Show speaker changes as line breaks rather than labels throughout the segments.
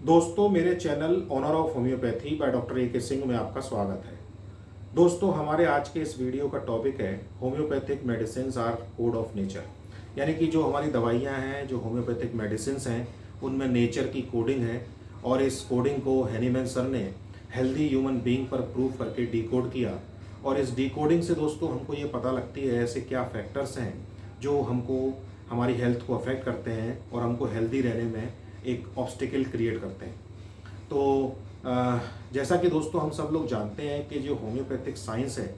दोस्तों, मेरे channel owner of homeopathy by doctor A K Singh में आपका स्वागत है। दोस्तों, हमारे आज के इस वीडियो का टॉपिक है homeopathic medicines R code of nature. यानी कि जो हमारी दवाइयाँ हैं, जो होम्योपैथिक मेडिसिन्स हैं, उनमें नेचर की कोडिंग है और इस कोडिंग को हैनीमैन सर ने हेल्दी ह्यूमन बीइंग पर प्रूव करके डिकोड किया। और इस डिकोडिंग से दोस्तों हमको ये पता लगती है ऐसे क्या फैक्टर्स हैं जो हमको हमारी हेल्थ को अफेक्ट करते हैं और हमको हेल्दी रहने में एक ऑब्स्टिकल क्रिएट करते हैं। तो जैसा कि दोस्तों हम सब लोग जानते हैं कि जो होम्योपैथिक साइंस है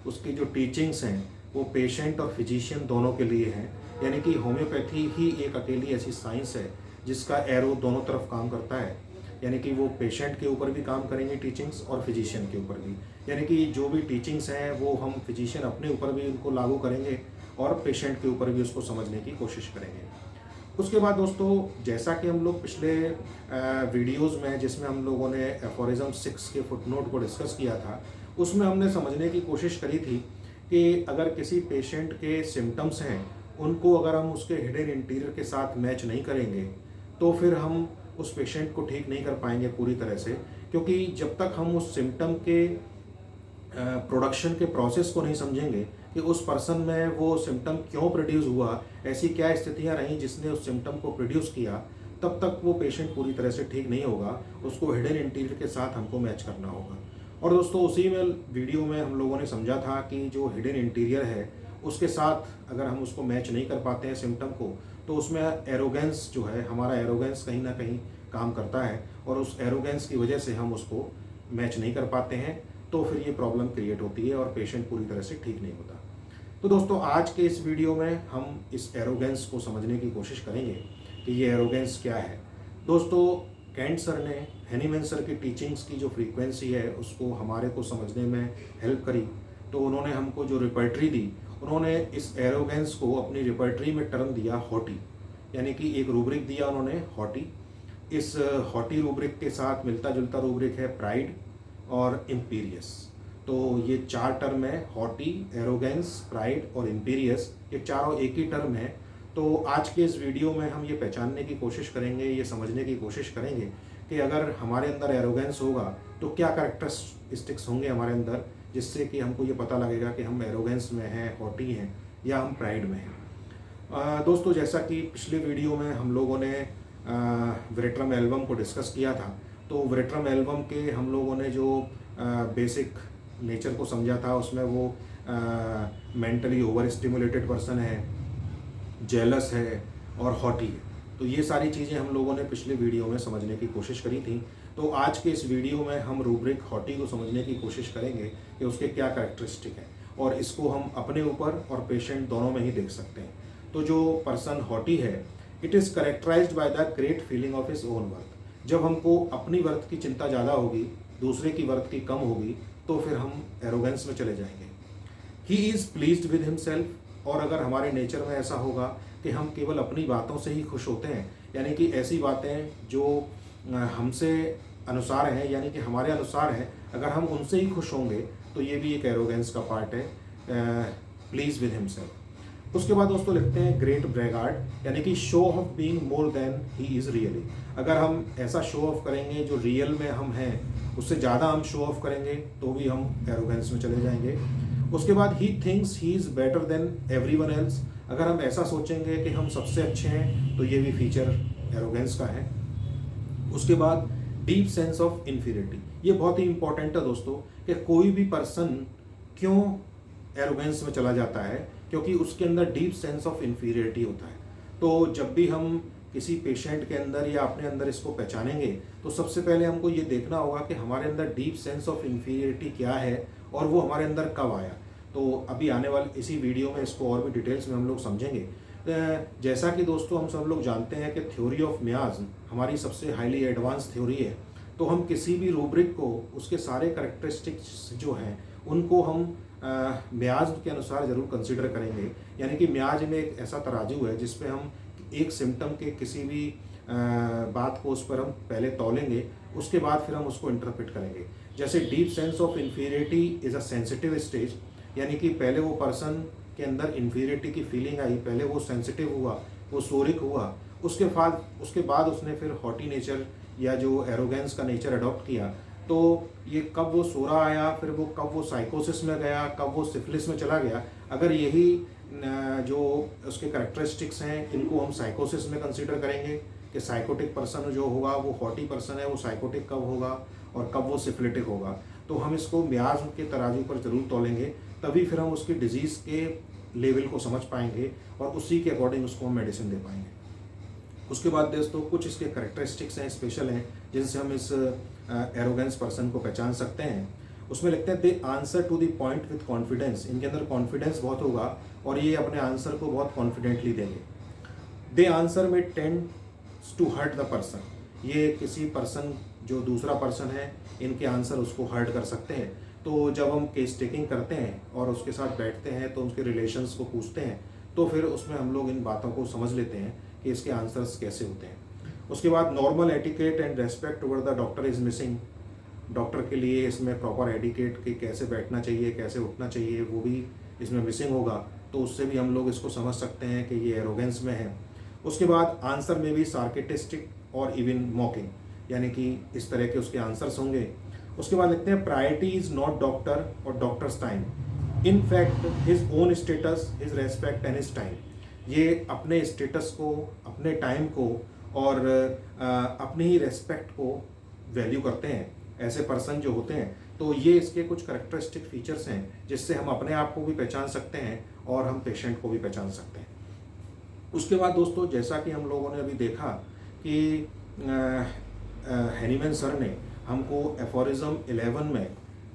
उसकी जो टीचिंग्स हैं वो पेशेंट और फिजिशियन दोनों के लिए हैं। यानी कि होम्योपैथी ही एक अकेली ऐसी साइंस है जिसका एरो दोनों तरफ काम करता है। यानी कि वो पेशेंट के ऊपर भी काम करेंगे टीचिंग्स और फिजिशियन के ऊपर भी। यानी कि जो भी टीचिंग्स हैं वो हम फिजिशियन अपने ऊपर भी उनको लागू करेंगे और पेशेंट के ऊपर भी उसको समझने की कोशिश करेंगे। उसके बाद दोस्तों, जैसा कि हम लोग पिछले वीडियोस में जिसमें हम लोगों ने एफोरिज्म 6 के फुटनोट को डिस्कस किया था, उसमें हमने समझने की कोशिश करी थी कि अगर किसी पेशेंट के सिम्टम्स हैं उनको अगर हम उसके हिडन इंटीरियर के साथ मैच नहीं करेंगे तो फिर हम उस पेशेंट को ठीक नहीं कर पाएंगे पूरी तरह से। क्योंकि जब तक हम उस सिम्टम के प्रोडक्शन के प्रोसेस को नहीं समझेंगे कि उस पर्सन में वो सिम्टम क्यों प्रोड्यूस हुआ, ऐसी क्या स्थितियां रहीं जिसने उस सिम्टम को प्रोड्यूस किया, तब तक वो पेशेंट पूरी तरह से ठीक नहीं होगा। उसको हिडन इंटीरियर के साथ हमको मैच करना होगा। और दोस्तों, उसी में वीडियो में हम लोगों ने समझा था कि जो हिडन इंटीरियर है उसके साथ अगर हम उसको मैच नहीं कर पाते हैं सिम्टम को, तो उसमें एरोगेंस जो है, हमारा एरोगेंस कहीं ना कहीं काम करता है और उस एरोगेंस की वजह से हम उसको मैच नहीं कर पाते हैं। तो फिर ये प्रॉब्लम क्रिएट होती है और पेशेंट पूरी तरह से ठीक नहीं होता। तो दोस्तों, आज के इस वीडियो में हम इस एरोगेंस को समझने की कोशिश करेंगे कि ये एरोगेंस क्या है। दोस्तों, कैंट सर ने हैनीमैन सर की टीचिंग्स की जो फ्रीक्वेंसी है उसको हमारे को समझने में हेल्प करी। तो उन्होंने हमको जो रिपर्टरी दी, उन्होंने इस एरोगेंस को अपनी रिपर्टरी में टर्म दिया हॉटी। यानी कि एक रूब्रिक दिया उन्होंने हॉटी। इस हॉटी रूब्रिक के साथ मिलता जुलता रूब्रिक है प्राइड और इम्पीरियस। तो ये 4 टर्म है, हॉटी, एरोगेंस, प्राइड और इम्पीरियस। ये चारों एक ही टर्म है। तो आज के इस वीडियो में हम ये पहचानने की कोशिश करेंगे, ये समझने की कोशिश करेंगे कि अगर हमारे अंदर एरोगेंस होगा तो क्या कैरेक्टरिस्टिक्स होंगे हमारे अंदर, जिससे कि हमको ये पता लगेगा कि हम एरोगेंस में हैं, हॉटी हैं या हम प्राइड में हैं। दोस्तों, जैसा कि पिछले वीडियो में हम लोगों ने वेरेट्रम एल्बम को डिस्कस किया था, तो वेरेट्रम एल्बम के हम लोगों ने जो बेसिक नेचर को समझा था, उसमें वो मेंटली ओवर स्टिमुलेटेड पर्सन है, जेलस है और हॉटी है। तो ये सारी चीज़ें हम लोगों ने पिछले वीडियो में समझने की कोशिश करी थी। तो आज के इस वीडियो में हम रूब्रिक हॉटी को समझने की कोशिश करेंगे कि उसके क्या कैरेक्टरिस्टिक हैं और इसको हम अपने ऊपर और पेशेंट दोनों में ही देख सकते हैं। तो जो पर्सन हॉटी है, it is characterised by the great feeling of his own worth. जब हमको अपनी वर्थ की चिंता ज़्यादा होगी, दूसरे की वर्थ की कम होगी, तो फिर हम एरोगेंस में चले जाएंगे। He is pleased with himself. और अगर हमारे नेचर में ऐसा होगा कि हम केवल अपनी बातों से ही खुश होते हैं, यानी कि ऐसी बातें जो हमसे अनुसार हैं, यानी कि हमारे अनुसार हैं, अगर हम उनसे ही खुश होंगे तो ये भी एक एरोगेंस का पार्ट है, प्लीज विद हिमसेल्फ। उसके बाद दोस्तों लिखते हैं ग्रेट ब्रेगार्ड, यानी कि show off being more than he is really. अगर हम ऐसा शो ऑफ करेंगे जो रियल में हम हैं उससे ज़्यादा हम शो ऑफ करेंगे तो भी हम एरोगेंस में चले जाएंगे। उसके बाद he thinks he is better than everyone else. अगर हम ऐसा सोचेंगे कि हम सबसे अच्छे हैं तो ये भी फीचर एरोगेंस का है। उसके बाद डीप सेंस ऑफ इन्फीरियरिटी। ये बहुत ही इंपॉर्टेंट है दोस्तों कि कोई भी पर्सन क्यों एरोगेंस में चला जाता है, क्योंकि उसके अंदर डीप सेंस ऑफ इन्फीरियरिटी होता है। तो जब भी हम किसी पेशेंट के अंदर या अपने अंदर इसको पहचानेंगे तो सबसे पहले हमको ये देखना होगा कि हमारे अंदर डीप सेंस ऑफ इन्फीरियरिटी क्या है और वो हमारे अंदर कब आया। तो अभी आने वाले इसी वीडियो में इसको और भी डिटेल्स में हम लोग समझेंगे। जैसा कि दोस्तों हम सब लोग जानते हैं कि थ्योरी ऑफ मियाज़्म हमारी सबसे हाईली एडवांस थ्योरी है। तो हम किसी भी रूब्रिक को उसके सारे करेक्टरिस्टिक्स जो हैं उनको हम मियाज़्म के अनुसार ज़रूर कंसिडर करेंगे। यानी कि मियाज़ में एक ऐसा तराजू है जिस पे हम एक सिम्टम के किसी भी बात को उस पर हम पहले तौलेंगे, उसके बाद फिर हम उसको इंटरप्रेट करेंगे। जैसे deep sense of inferiority is a sensitive stage, यानी कि पहले वो पर्सन के अंदर इन्फीरियरिटी की फीलिंग आई, पहले वो सेंसिटिव हुआ, वो सोरिक हुआ, उसके बाद उसने फिर हॉटी नेचर या जो एरोगेंस का नेचर अडॉप्ट किया। तो ये कब वो सोरा आया, फिर वो कब वो साइकोसिस में गया, कब वो सिफिलिस में चला गया, अगर यही जो उसके कैरेक्टरिस्टिक्स हैं इनको हम साइकोसिस में कंसीडर करेंगे कि साइकोटिक पर्सन जो होगा वो हॉटी पर्सन है, वो साइकोटिक कब होगा और कब वो सिफिलिटिक होगा, तो हम इसको ब्याज के तराजू पर जरूर तोलेंगे, तभी फिर हम उसकी डिजीज़ के लेवल को समझ पाएंगे और उसी के अकॉर्डिंग उसको हम मेडिसिन दे पाएंगे। उसके बाद दोस्तों कुछ इसके कैरेक्टरिस्टिक्स हैं, स्पेशल हैं, जिनसे हम इस एरोगेंस पर्सन को पहचान सकते हैं। उसमें लिखते हैं they answer to the point with confidence. इनके अंदर कॉन्फिडेंस बहुत होगा और ये अपने आंसर को बहुत कॉन्फिडेंटली देंगे। The answer may tends to hurt the person. ये किसी पर्सन जो दूसरा पर्सन है इनके आंसर उसको हर्ट कर सकते हैं। तो जब हम केस टेकिंग करते हैं और उसके साथ बैठते हैं तो उसके रिलेशंस को पूछते हैं, तो फिर उसमें हम लोग इन बातों को समझ लेते हैं कि इसके आंसर्स कैसे होते हैं। उसके बाद normal etiquette and respect toward the doctor is missing. Doctor के लिए इसमें प्रॉपर एटिकेट कि कैसे बैठना चाहिए, कैसे उठना चाहिए, वो भी इसमें मिसिंग होगा। तो उससे भी हम लोग इसको समझ सकते हैं कि ये एरोगेंस में है। उसके बाद आंसर में भी सार्केटिस्टिक और इवन मॉकिंग, यानी कि इस तरह के उसके आंसर्स होंगे। उसके बाद लिखते हैं प्रायोरिटी इज नॉट डॉक्टर और doctors time, in fact his own status, his respect and his time. ये अपने स्टेटस को, अपने टाइम को और अपनी ही रेस्पेक्ट को वैल्यू करते हैं ऐसे पर्सन जो होते हैं। तो ये इसके कुछ करेक्टरिस्टिक फीचर्स हैं जिससे हम अपने आप को भी पहचान सकते हैं और हम पेशेंट को भी पहचान सकते हैं। उसके बाद दोस्तों जैसा कि हम लोगों ने अभी देखा कि हैनीमैन सर ने हमको एफोरिज्म 11 में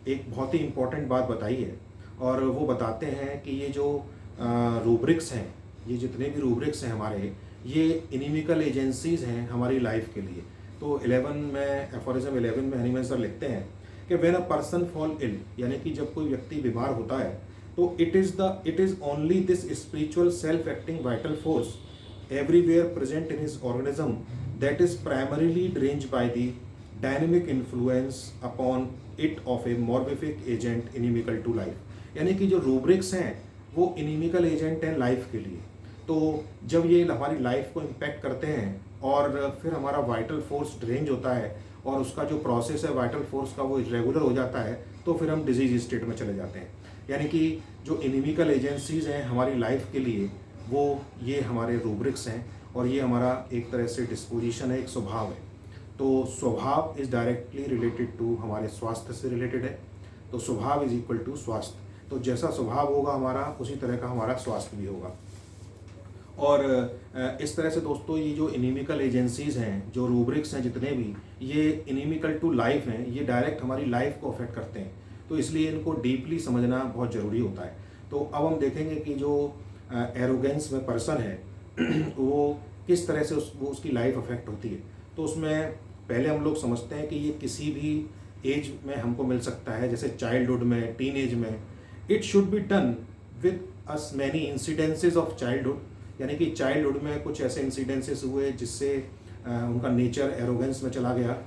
एक बहुत ही इम्पोर्टेंट बात बताई है और वो बताते हैं कि ये जो रूब्रिक्स हैं, ये जितने भी रूब्रिक्स हैं हमारे, ये इनिमिकल एजेंसीज हैं हमारी लाइफ के लिए। तो 11 में एफोरिज्म 11 में हैनीमैन सर लिखते हैं कि when a person fall ill, यानी कि जब कोई व्यक्ति बीमार होता है तो it is only this spiritual self acting vital force everywhere present in his organism that is primarily drained by the dynamic influence upon it of a morbific agent inimical to life. यानी कि जो rubrics हैं वो inimical agent हैं life के लिए। तो जब ये हमारी लाइफ को इम्पैक्ट करते हैं और फिर हमारा वाइटल फोर्स ड्रेंज होता है और उसका जो प्रोसेस है वाइटल फोर्स का वो इरेगुलर हो जाता है, तो फिर हम डिजीज स्टेट में चले जाते हैं। यानी कि जो इनिमिकल एजेंसीज हैं हमारी लाइफ के लिए, वो ये हमारे रूब्रिक्स हैं और ये हमारा एक तरह से डिस्पोजिशन है, एक स्वभाव है। तो स्वभाव इज़ डायरेक्टली रिलेटेड टू हमारे स्वास्थ्य से रिलेटेड है। तो स्वभाव इज इक्वल टू स्वास्थ्य। तो जैसा स्वभाव होगा हमारा, उसी तरह का हमारा स्वास्थ्य भी होगा। और इस तरह से दोस्तों ये जो इनिमिकल एजेंसीज हैं, जो रूब्रिक्स हैं जितने भी, ये इनिमिकल टू लाइफ हैं, ये डायरेक्ट हमारी लाइफ को अफेक्ट करते हैं। तो इसलिए इनको डीपली समझना बहुत ज़रूरी होता है। तो अब हम देखेंगे कि जो एरोगेंस में पर्सन है वो किस तरह से उसकी लाइफ अफेक्ट होती है। तो उसमें पहले हम लोग समझते हैं कि ये किसी भी एज में हमको मिल सकता है, जैसे चाइल्डहुड में, टीन एज में। It should be done with us many incidences of childhood, यानी कि चाइल्डहुड में कुछ ऐसे इंसिडेंसेस हुए जिससे उनका नेचर एरोगेंस में चला गया।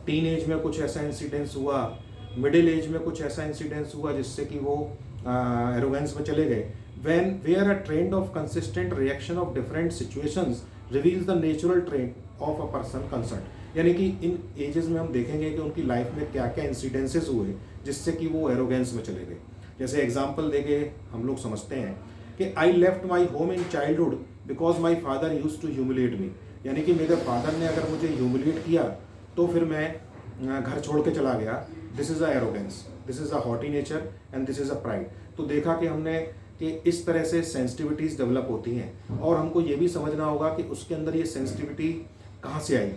टीन एज में कुछ ऐसा इंसिडेंस हुआ, मिडिल एज में कुछ ऐसा इंसिडेंस हुआ जिससे कि वो एरोगेंस में चले गए। when where a trend of consistent reaction of different situations reveals the natural trait of a person concerned। यानी कि इन एजेस में हम देखेंगे कि उनकी लाइफ में क्या क्या इंसिडेंसेस हुए जिससे कि वो एरोगेंस में चले गए। जैसे एग्जांपल देके हम लोग समझते हैं कि I left my home in childhood because my father use to humiliate me. यानी कि मेरे फादर ने अगर मुझे ह्यूमिलेट किया तो फिर मैं घर छोड़ के चला गया। This is a arrogance, this is a haughty nature and this is a pride. तो देखा कि हमने कि इस तरह से सेंसिटिविटीज़ डेवलप होती हैं और हमको ये भी समझना होगा कि उसके अंदर ये सेंसिटिविटी कहाँ से आई।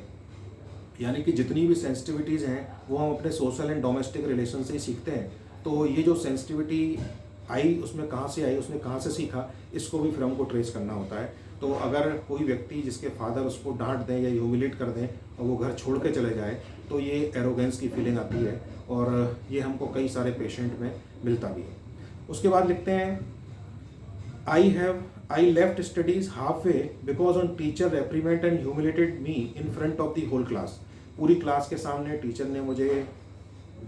यानी कि जितनी भी सेंसिटिविटीज़ हैं वो हम अपने सोशल एंड डोमेस्टिक रिलेशन से ही सीखते हैं। तो ये जो सेंसिटिविटी आई उसमें कहाँ से आई, उसने कहाँ से सीखा, इसको भी फिर हमको ट्रेस करना होता है। तो अगर कोई व्यक्ति जिसके फादर उसको डांट दें या ह्यूमिलेट कर दें और वो घर छोड़ के चले जाए तो ये एरोगेंस की फीलिंग आती है और ये हमको कई सारे पेशेंट में मिलता भी है। उसके बाद लिखते हैं I left studies halfway because on teacher reprimanded and humiliated me in front of the whole class। पूरी क्लास के सामने टीचर ने मुझे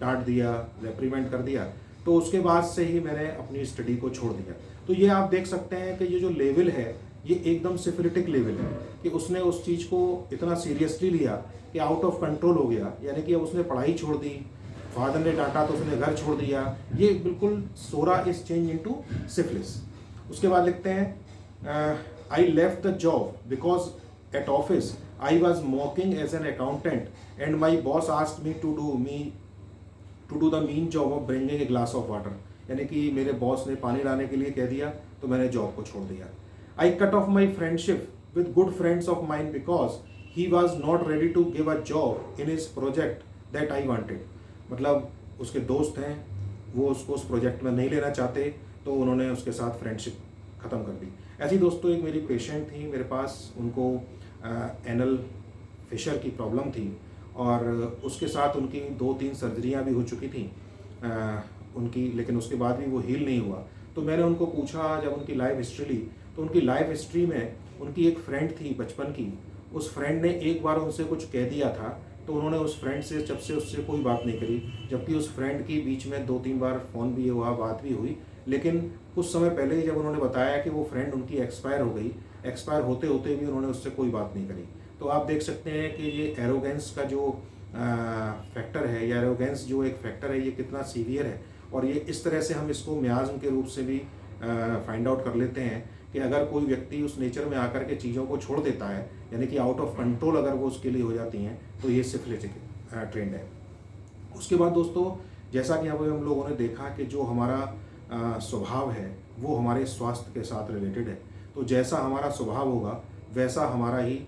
डांट दिया, रेप्रीमेंट कर दिया, तो उसके बाद से ही मैंने अपनी स्टडी को छोड़ दिया। तो ये आप देख सकते हैं कि ये जो लेवल है ये एकदम सिफिलिटिक लेवल है कि उसने उस चीज़ को इतना सीरियसली लिया कि आउट ऑफ कंट्रोल हो गया, यानी कि अब उसने पढ़ाई छोड़ दी, फादर ने डांटा तो उसने घर छोड़ दिया। ये बिल्कुल psora is change into syphilis. उसके बाद लिखते हैं I left the job because at office I was working as an accountant and my boss asked me to do the mean job of bringing a glass of water. यानी कि मेरे boss ने पानी लाने के लिए कह दिया तो मैंने जॉब को छोड़ दिया। I cut off my friendship with good friends of mine because he was not ready to give a job in his project that I wanted. मतलब उसके दोस्त हैं, वो उसको उस प्रोजेक्ट में नहीं लेना चाहते, तो उन्होंने उसके साथ फ्रेंडशिप ख़त्म कर दी। ऐसी दोस्तों एक मेरी पेशेंट थी मेरे पास, उनको एनल फिशर की प्रॉब्लम थी और उसके साथ उनकी 2-3 सर्जरियां भी हो चुकी थी उनकी, लेकिन उसके बाद भी वो हील नहीं हुआ। तो मैंने उनको पूछा, जब उनकी लाइफ हिस्ट्री ली तो उनकी लाइफ हिस्ट्री में उनकी एक फ्रेंड थी बचपन की, उस फ्रेंड ने एक बार उनसे कुछ कह दिया था, तो उन्होंने उस फ्रेंड से जब से उससे कोई बात नहीं करी, जबकि उस फ्रेंड की बीच में 2-3 बार फ़ोन भी हुआ, बात भी हुई, लेकिन कुछ समय पहले ही जब उन्होंने बताया कि वो फ्रेंड उनकी एक्सपायर हो गई, एक्सपायर होते होते भी उन्होंने उससे कोई बात नहीं करी। तो आप देख सकते हैं कि ये एरोगेंस का जो फैक्टर है, या एरोगेंस जो एक फैक्टर है, ये कितना सीवियर है। और ये इस तरह से हम इसको मियाज़्म के रूप से भी फाइंड आउट कर लेते हैं कि अगर कोई व्यक्ति उस नेचर में आकर के चीज़ों को छोड़ देता है, यानी कि आउट ऑफ कंट्रोल अगर वो उसके लिए हो जाती हैं, तो ये सिफिलिटिक ट्रेंड है। उसके बाद दोस्तों, जैसा कि यहाँ पर हम लोगों ने देखा कि जो हमारा स्वभाव है वो हमारे स्वास्थ्य के साथ रिलेटेड है। तो जैसा हमारा स्वभाव होगा वैसा हमारा ही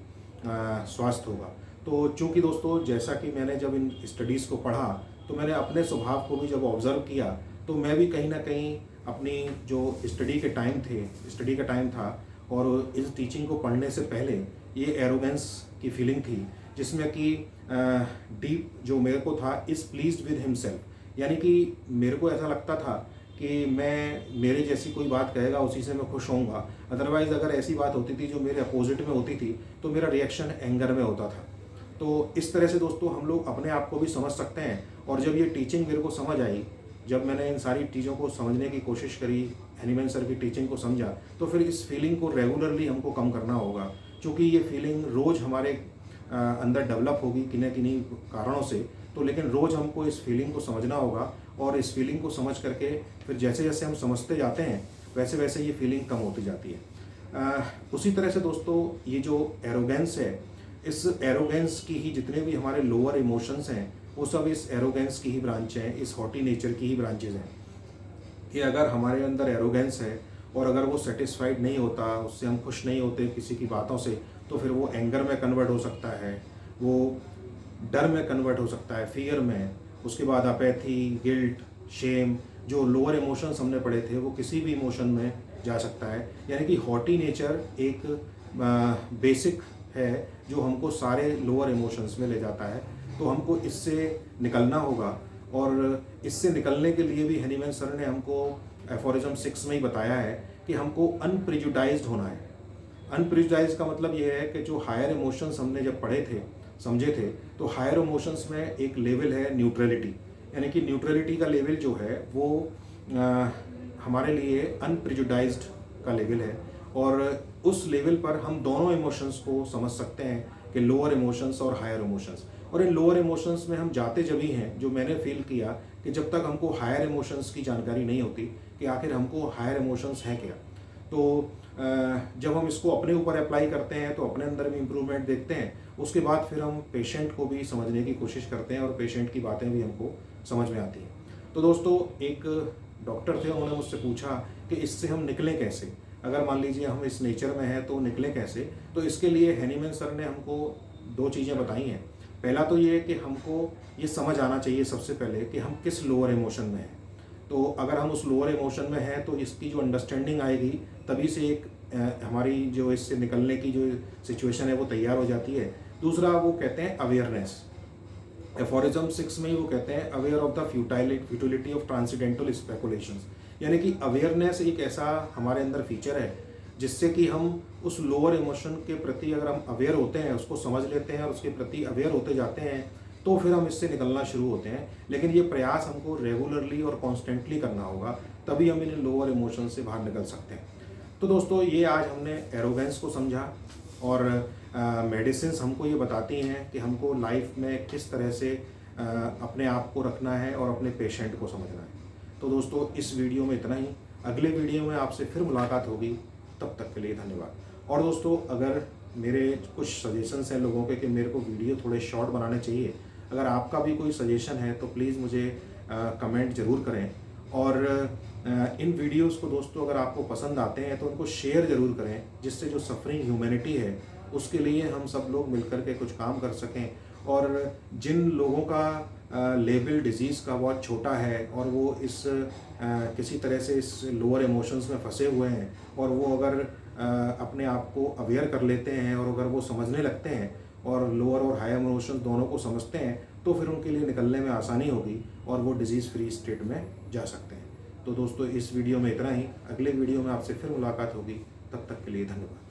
स्वास्थ्य होगा। तो चूँकि दोस्तों, जैसा कि मैंने जब इन स्टडीज़ को पढ़ा तो मैंने अपने स्वभाव को भी जब ऑब्ज़र्व किया, तो मैं भी कहीं ना कहीं अपनी जो स्टडी का टाइम था और इस टीचिंग को पढ़ने से पहले ये एरोगेंस की फीलिंग थी, जिसमें कि डीप जो मेरे को था इज़ प्लीज्ड विद हिमसेल्फ। यानी कि मेरे को ऐसा लगता था कि मेरे जैसी कोई बात कहेगा उसी से मैं खुश होऊंगा। अदरवाइज़ अगर ऐसी बात होती थी जो मेरे अपोजिट में होती थी तो मेरा रिएक्शन एंगर में होता था। तो इस तरह से दोस्तों हम लोग अपने आप को भी समझ सकते हैं। और जब ये टीचिंग मेरे को समझ आई, जब मैंने इन सारी चीज़ों को समझने की कोशिश करी, हनीमैन सर की टीचिंग को समझा, तो फिर इस फीलिंग को रेगुलरली हमको कम करना होगा। क्योंकि ये फीलिंग रोज़ हमारे अंदर डेवलप होगी किन्हीं कारणों से, तो लेकिन रोज़ हमको इस फीलिंग को समझना होगा। और इस फीलिंग को समझ करके फिर जैसे जैसे हम समझते जाते हैं वैसे वैसे ये फीलिंग कम होती जाती है। उसी तरह से दोस्तों, ये जो एरोगेंस है, इस एरोगेंस की ही जितने भी हमारे लोअर इमोशंस हैं वो सब इस एरोगेंस की ही ब्रांच हैं, इस हॉटी नेचर की ही ब्रांचेज हैं। कि अगर हमारे अंदर एरोगेंस है और अगर वो सेटिस्फाइड नहीं होता, उससे हम खुश नहीं होते किसी की बातों से, तो फिर वो एंगर में कन्वर्ट हो सकता है, वो डर में कन्वर्ट हो सकता है, फियर में। उसके बाद अपैथी, गिल्ट, शेम, जो लोअर इमोशंस हमने पढ़े थे वो किसी भी इमोशन में जा सकता है। यानी कि हॉटी नेचर एक बेसिक है जो हमको सारे लोअर इमोशंस में ले जाता है। तो हमको इससे निकलना होगा, और इससे निकलने के लिए भी हनीमैन सर ने हमको एफोरिज्म 6 में ही बताया है कि हमको अनप्रिजुडाइज्ड होना है। अनप्रिजुडाइज्ड का मतलब ये है कि जो हायर इमोशंस हमने जब पढ़े थे, समझे थे, तो हायर इमोशंस में एक लेवल है न्यूट्रलिटी। यानी कि न्यूट्रलिटी का लेवल जो है वो हमारे लिए अनप्रिजुडाइज्ड का लेवल है। और उस लेवल पर हम दोनों इमोशंस को समझ सकते हैं कि लोअर इमोशंस और हायर इमोशंस। और इन लोअर इमोशंस में हम जाते जब ही हैं, जो मैंने फील किया कि जब तक हमको हायर इमोशंस की जानकारी नहीं होती कि आखिर हमको हायर इमोशंस हैं क्या। तो जब हम इसको अपने ऊपर अप्लाई करते हैं तो अपने अंदर भी इम्प्रूवमेंट देखते हैं। उसके बाद फिर हम पेशेंट को भी समझने की कोशिश करते हैं और पेशेंट की बातें भी हमको समझ में आती हैं। तो दोस्तों, एक डॉक्टर थे, उन्होंने मुझसे पूछा कि इससे हम निकलें कैसे, अगर मान लीजिए हम इस नेचर में हैं तो निकलें कैसे। तो इसके लिए हनीमैन सर ने हमको 2 चीज़ें बताई हैं। पहला तो ये कि हमको ये समझ आना चाहिए सबसे पहले कि हम किस लोअर इमोशन में हैं। तो अगर हम उस लोअर इमोशन में हैं तो इसकी जो अंडरस्टैंडिंग आएगी, तभी से एक हमारी जो इससे निकलने की जो सिचुएशन है वो तैयार हो जाती है। दूसरा वो कहते हैं अवेयरनेस। एफोरिज्म 6 में ही वो कहते हैं aware of the futility of transcendental speculations. यानी कि अवेयरनेस एक ऐसा हमारे अंदर फीचर है जिससे कि हम उस लोअर इमोशन के प्रति अगर हम अवेयर होते हैं, उसको समझ लेते हैं और उसके प्रति अवेयर होते जाते हैं, तो फिर हम इससे निकलना शुरू होते हैं। लेकिन ये प्रयास हमको रेगुलरली और कॉन्स्टेंटली करना होगा, तभी हम इन लोअर इमोशन से बाहर निकल सकते हैं। तो दोस्तों ये आज हमने एरोगेंस को समझा और मेडिसिन्स हमको ये बताती हैं कि हमको लाइफ में किस तरह से अपने आप को रखना है और अपने पेशेंट को समझना है। तो दोस्तों इस वीडियो में इतना ही। अगले वीडियो में आपसे फिर मुलाकात होगी, तब तक के लिए धन्यवाद। और दोस्तों अगर मेरे कुछ सजेशंस हैं लोगों के कि मेरे को वीडियो थोड़े शॉर्ट बनाने चाहिए, अगर आपका भी कोई सजेशन है तो प्लीज़ मुझे कमेंट ज़रूर करें। और इन वीडियोस को दोस्तों अगर आपको पसंद आते हैं तो उनको शेयर ज़रूर करें, जिससे जो सफरिंग ह्यूमैनिटी है उसके लिए हम सब लोग मिलकर के कुछ काम कर सकें। और जिन लोगों का लेवल डिजीज़ का बहुत छोटा है और वो इस किसी तरह से इस लोअर इमोशंस में फंसे हुए हैं और वो अगर अपने आप को अवेयर कर लेते हैं और अगर वो समझने लगते हैं और लोअर और हायर इमोशंस दोनों को समझते हैं तो फिर उनके लिए निकलने में आसानी होगी और वो डिजीज़ फ्री स्टेट में जा सकते हैं। तो दोस्तों इस वीडियो में इतना ही। अगले वीडियो में आपसे फिर मुलाकात होगी, तब तक के लिए धन्यवाद।